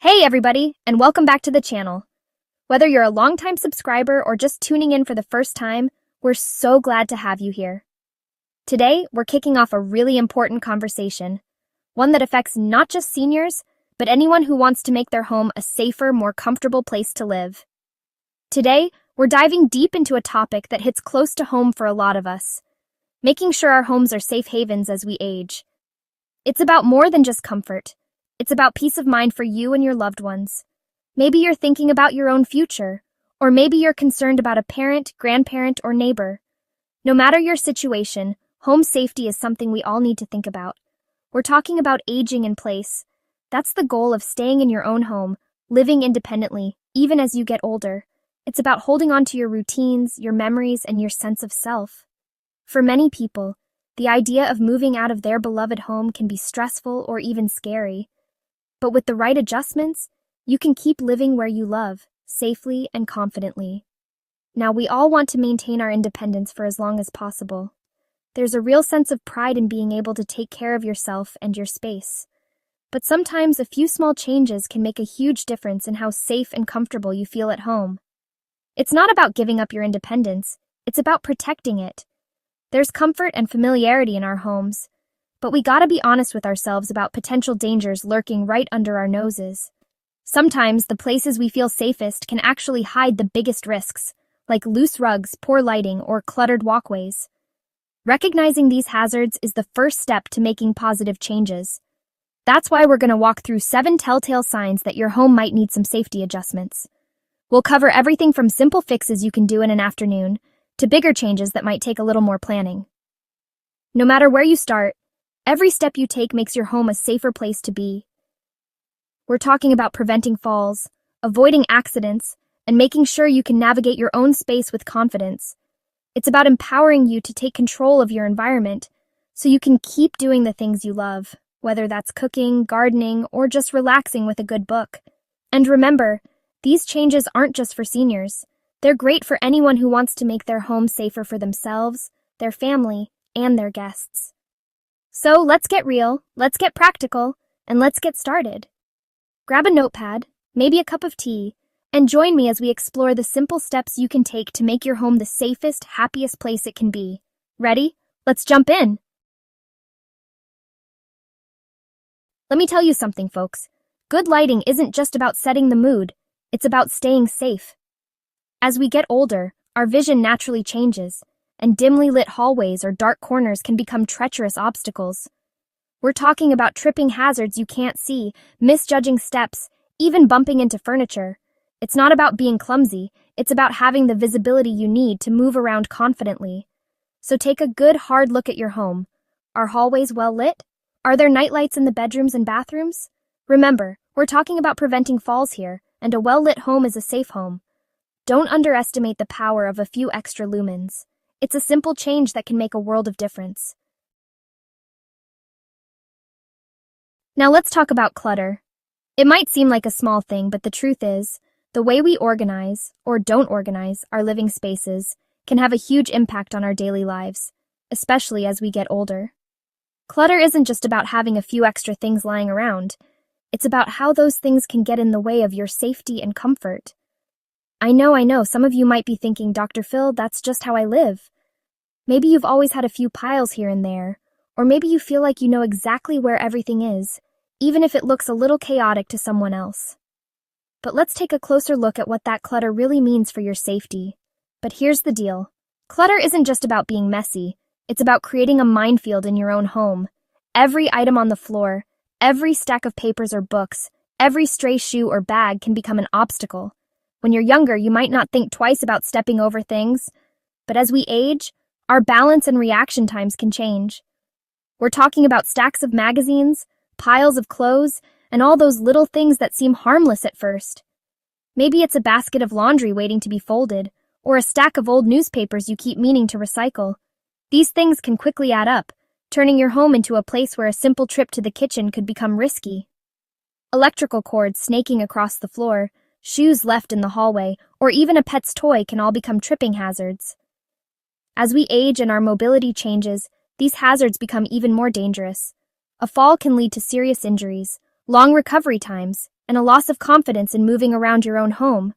Hey everybody, and welcome back to the channel. Whether you're a longtime subscriber or just tuning in for the first time, we're so glad to have you here. Today, we're kicking off a really important conversation, one that affects not just seniors, but anyone who wants to make their home a safer, more comfortable place to live. Today, we're diving deep into a topic that hits close to home for a lot of us, making sure our homes are safe havens as we age. It's about more than just comfort. It's about peace of mind for you and your loved ones. Maybe you're thinking about your own future, or maybe you're concerned about a parent, grandparent, or neighbor. No matter your situation, home safety is something we all need to think about. We're talking about aging in place. That's the goal of staying in your own home, living independently, even as you get older. It's about holding on to your routines, your memories, and your sense of self. For many people, the idea of moving out of their beloved home can be stressful or even scary. But with the right adjustments, you can keep living where you love, safely and confidently. Now, we all want to maintain our independence for as long as possible. There's a real sense of pride in being able to take care of yourself and your space. But sometimes a few small changes can make a huge difference in how safe and comfortable you feel at home. It's not about giving up your independence, it's about protecting it. There's comfort and familiarity in our homes, but we gotta be honest with ourselves about potential dangers lurking right under our noses. Sometimes the places we feel safest can actually hide the biggest risks, like loose rugs, poor lighting, or cluttered walkways. Recognizing these hazards is the first step to making positive changes. That's why we're gonna walk through 7 telltale signs that your home might need some safety adjustments. We'll cover everything from simple fixes you can do in an afternoon to bigger changes that might take a little more planning. No matter where you start, every step you take makes your home a safer place to be. We're talking about preventing falls, avoiding accidents, and making sure you can navigate your own space with confidence. It's about empowering you to take control of your environment so you can keep doing the things you love, whether that's cooking, gardening, or just relaxing with a good book. And remember, these changes aren't just for seniors. They're great for anyone who wants to make their home safer for themselves, their family, and their guests. So let's get real, let's get practical, and let's get started. Grab a notepad, maybe a cup of tea, and join me as we explore the simple steps you can take to make your home the safest, happiest place it can be. Ready? Let's jump in. Let me tell you something, folks. Good lighting isn't just about setting the mood, it's about staying safe. As we get older, our vision naturally changes, and dimly lit hallways or dark corners can become treacherous obstacles. We're talking about tripping hazards you can't see, misjudging steps, even bumping into furniture. It's not about being clumsy, it's about having the visibility you need to move around confidently. So take a good, hard look at your home. Are hallways well lit? Are there nightlights in the bedrooms and bathrooms? Remember, we're talking about preventing falls here, and a well-lit home is a safe home. Don't underestimate the power of a few extra lumens. It's a simple change that can make a world of difference. Now let's talk about clutter. It might seem like a small thing, but the truth is, the way we organize, or don't organize, our living spaces can have a huge impact on our daily lives, especially as we get older. Clutter isn't just about having a few extra things lying around. It's about how those things can get in the way of your safety and comfort. I know, some of you might be thinking, Dr. Phil, that's just how I live. Maybe you've always had a few piles here and there, or maybe you feel like you know exactly where everything is, even if it looks a little chaotic to someone else. But let's take a closer look at what that clutter really means for your safety. But here's the deal. Clutter isn't just about being messy, it's about creating a minefield in your own home. Every item on the floor, every stack of papers or books, every stray shoe or bag can become an obstacle. When you're younger, you might not think twice about stepping over things, but as we age, our balance and reaction times can change. We're talking about stacks of magazines, piles of clothes, and all those little things that seem harmless at first. Maybe it's a basket of laundry waiting to be folded, or a stack of old newspapers you keep meaning to recycle. These things can quickly add up, turning your home into a place where a simple trip to the kitchen could become risky. Electrical cords snaking across the floor, shoes left in the hallway, or even a pet's toy can all become tripping hazards. As we age and our mobility changes, these hazards become even more dangerous. A fall can lead to serious injuries, long recovery times, and a loss of confidence in moving around your own home.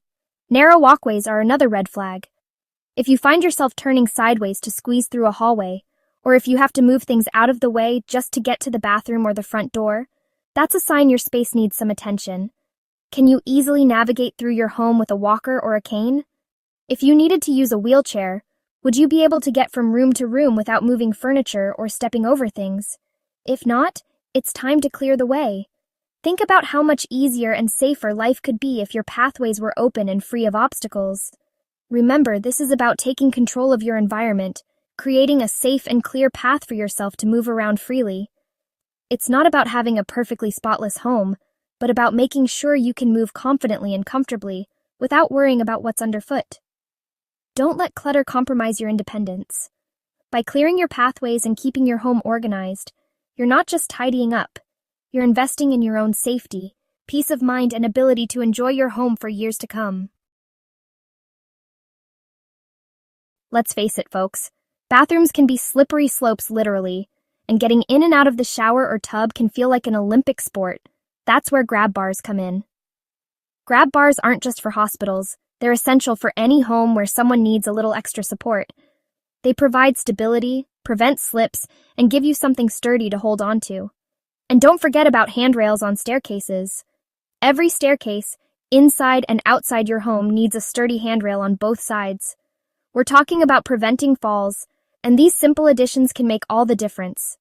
Narrow walkways are another red flag. If you find yourself turning sideways to squeeze through a hallway, or if you have to move things out of the way just to get to the bathroom or the front door, that's a sign your space needs some attention. Can you easily navigate through your home with a walker or a cane? If you needed to use a wheelchair, would you be able to get from room to room without moving furniture or stepping over things? If not, it's time to clear the way. Think about how much easier and safer life could be if your pathways were open and free of obstacles. Remember, this is about taking control of your environment, creating a safe and clear path for yourself to move around freely. It's not about having a perfectly spotless home, but about making sure you can move confidently and comfortably without worrying about what's underfoot. Don't let clutter compromise your independence. By clearing your pathways and keeping your home organized, you're not just tidying up, you're investing in your own safety, peace of mind, and ability to enjoy your home for years to come. Let's face it, folks. Bathrooms can be slippery slopes literally, and getting in and out of the shower or tub can feel like an Olympic sport. That's where grab bars come in. Grab bars aren't just for hospitals. They're essential for any home where someone needs a little extra support. They provide stability, prevent slips, and give you something sturdy to hold on to. And don't forget about handrails on staircases. Every staircase, inside and outside your home, needs a sturdy handrail on both sides. We're talking about preventing falls, and these simple additions can make all the difference.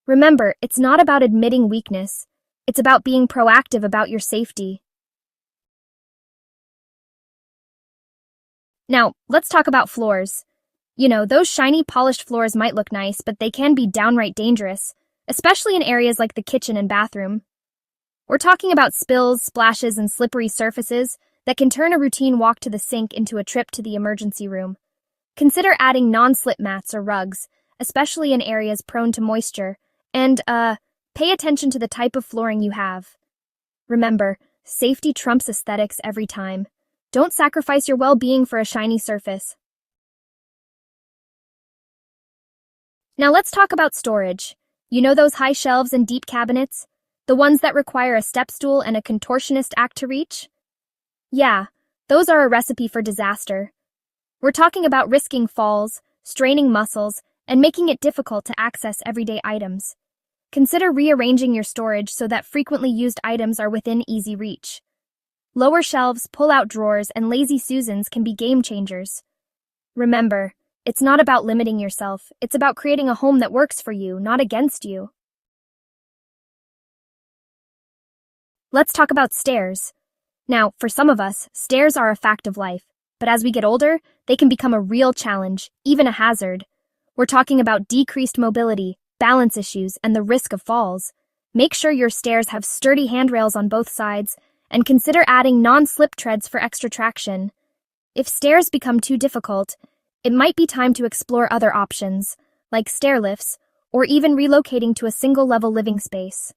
Remember, it's not about admitting weakness. It's about being proactive about your safety. Now, let's talk about floors. You know, those shiny, polished floors might look nice, but they can be downright dangerous, especially in areas like the kitchen and bathroom. We're talking about spills, splashes, and slippery surfaces that can turn a routine walk to the sink into a trip to the emergency room. Consider adding non-slip mats or rugs, especially in areas prone to moisture, and, pay attention to the type of flooring you have. Remember, safety trumps aesthetics every time. Don't sacrifice your well-being for a shiny surface. Now let's talk about storage. You know those high shelves and deep cabinets? The ones that require a step stool and a contortionist act to reach? Yeah, those are a recipe for disaster. We're talking about risking falls, straining muscles, and making it difficult to access everyday items. Consider rearranging your storage so that frequently used items are within easy reach. Lower shelves, pull-out drawers, and lazy Susans can be game changers. Remember, it's not about limiting yourself. It's about creating a home that works for you, not against you. Let's talk about stairs. Now, for some of us, stairs are a fact of life, but as we get older, they can become a real challenge, even a hazard. We're talking about decreased mobility, balance issues, and the risk of falls. Make sure your stairs have sturdy handrails on both sides, and consider adding non-slip treads for extra traction. If stairs become too difficult, it might be time to explore other options, like stair lifts, or even relocating to a single-level living space.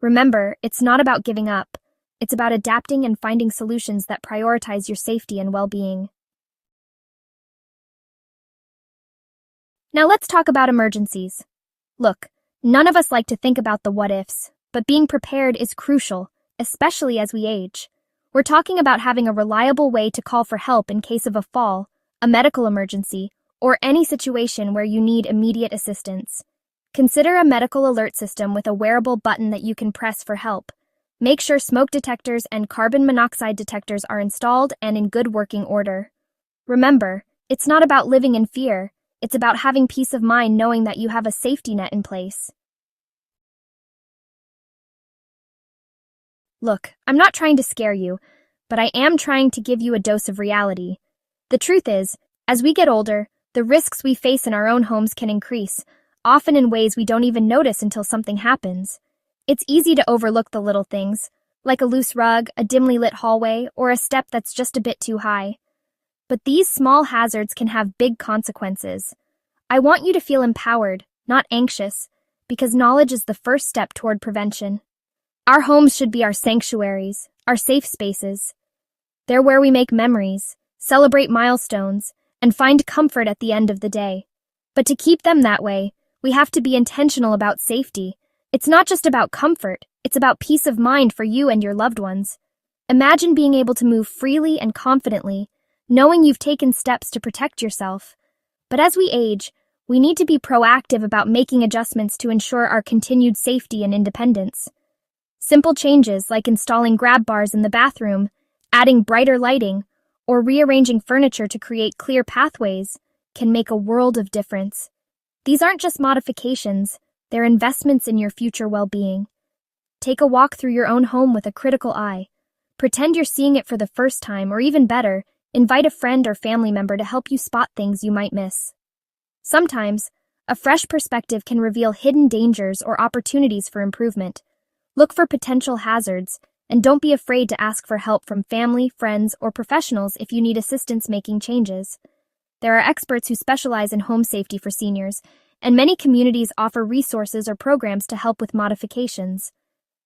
Remember, it's not about giving up. It's about adapting and finding solutions that prioritize your safety and well-being. Now let's talk about emergencies. Look, none of us like to think about the what-ifs, but being prepared is crucial, especially as we age. We're talking about having a reliable way to call for help in case of a fall, a medical emergency, or any situation where you need immediate assistance. Consider a medical alert system with a wearable button that you can press for help. Make sure smoke detectors and carbon monoxide detectors are installed and in good working order. Remember, it's not about living in fear. It's about having peace of mind knowing that you have a safety net in place. Look, I'm not trying to scare you, but I am trying to give you a dose of reality. The truth is, as we get older, the risks we face in our own homes can increase, often in ways we don't even notice until something happens. It's easy to overlook the little things, like a loose rug, a dimly lit hallway, or a step that's just a bit too high. But these small hazards can have big consequences. I want you to feel empowered, not anxious, because knowledge is the first step toward prevention. Our homes should be our sanctuaries, our safe spaces. They're where we make memories, celebrate milestones, and find comfort at the end of the day. But to keep them that way, we have to be intentional about safety. It's not just about comfort, It's about peace of mind for you and your loved ones. Imagine being able to move freely and confidently, knowing you've taken steps to protect yourself. But as we age, we need to be proactive about making adjustments to ensure our continued safety and independence. Simple changes like installing grab bars in the bathroom, adding brighter lighting, or rearranging furniture to create clear pathways can make a world of difference. These aren't just modifications, they're investments in your future well-being. Take a walk through your own home with a critical eye. Pretend you're seeing it for the first time, or even better, invite a friend or family member to help you spot things you might miss. Sometimes, a fresh perspective can reveal hidden dangers or opportunities for improvement. Look for potential hazards, and don't be afraid to ask for help from family, friends, or professionals if you need assistance making changes. There are experts who specialize in home safety for seniors, and many communities offer resources or programs to help with modifications.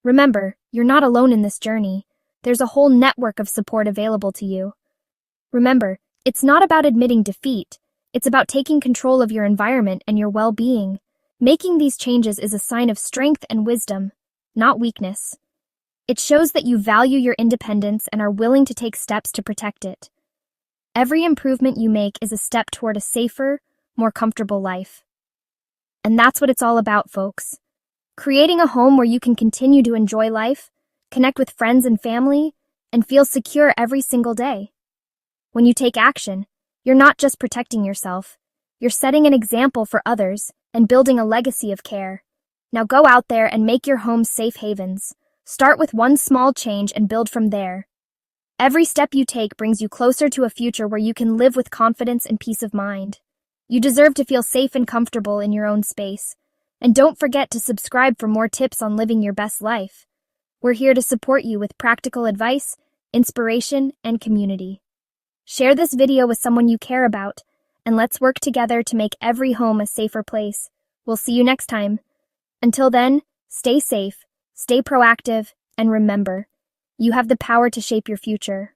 Remember, you're not alone in this journey. There's a whole network of support available to you. Remember, it's not about admitting defeat. It's about taking control of your environment and your well-being. Making these changes is a sign of strength and wisdom, not weakness. It shows that you value your independence and are willing to take steps to protect it. Every improvement you make is a step toward a safer, more comfortable life. And that's what it's all about, folks. Creating a home where you can continue to enjoy life, connect with friends and family, and feel secure every single day. When you take action, you're not just protecting yourself, you're setting an example for others and building a legacy of care. Now go out there and make your homes safe havens. Start with one small change and build from there. Every step you take brings you closer to a future where you can live with confidence and peace of mind. You deserve to feel safe and comfortable in your own space. And don't forget to subscribe for more tips on living your best life. We're here to support you with practical advice, inspiration, and community. Share this video with someone you care about, and let's work together to make every home a safer place. We'll see you next time. Until then, stay safe, stay proactive, and remember, you have the power to shape your future.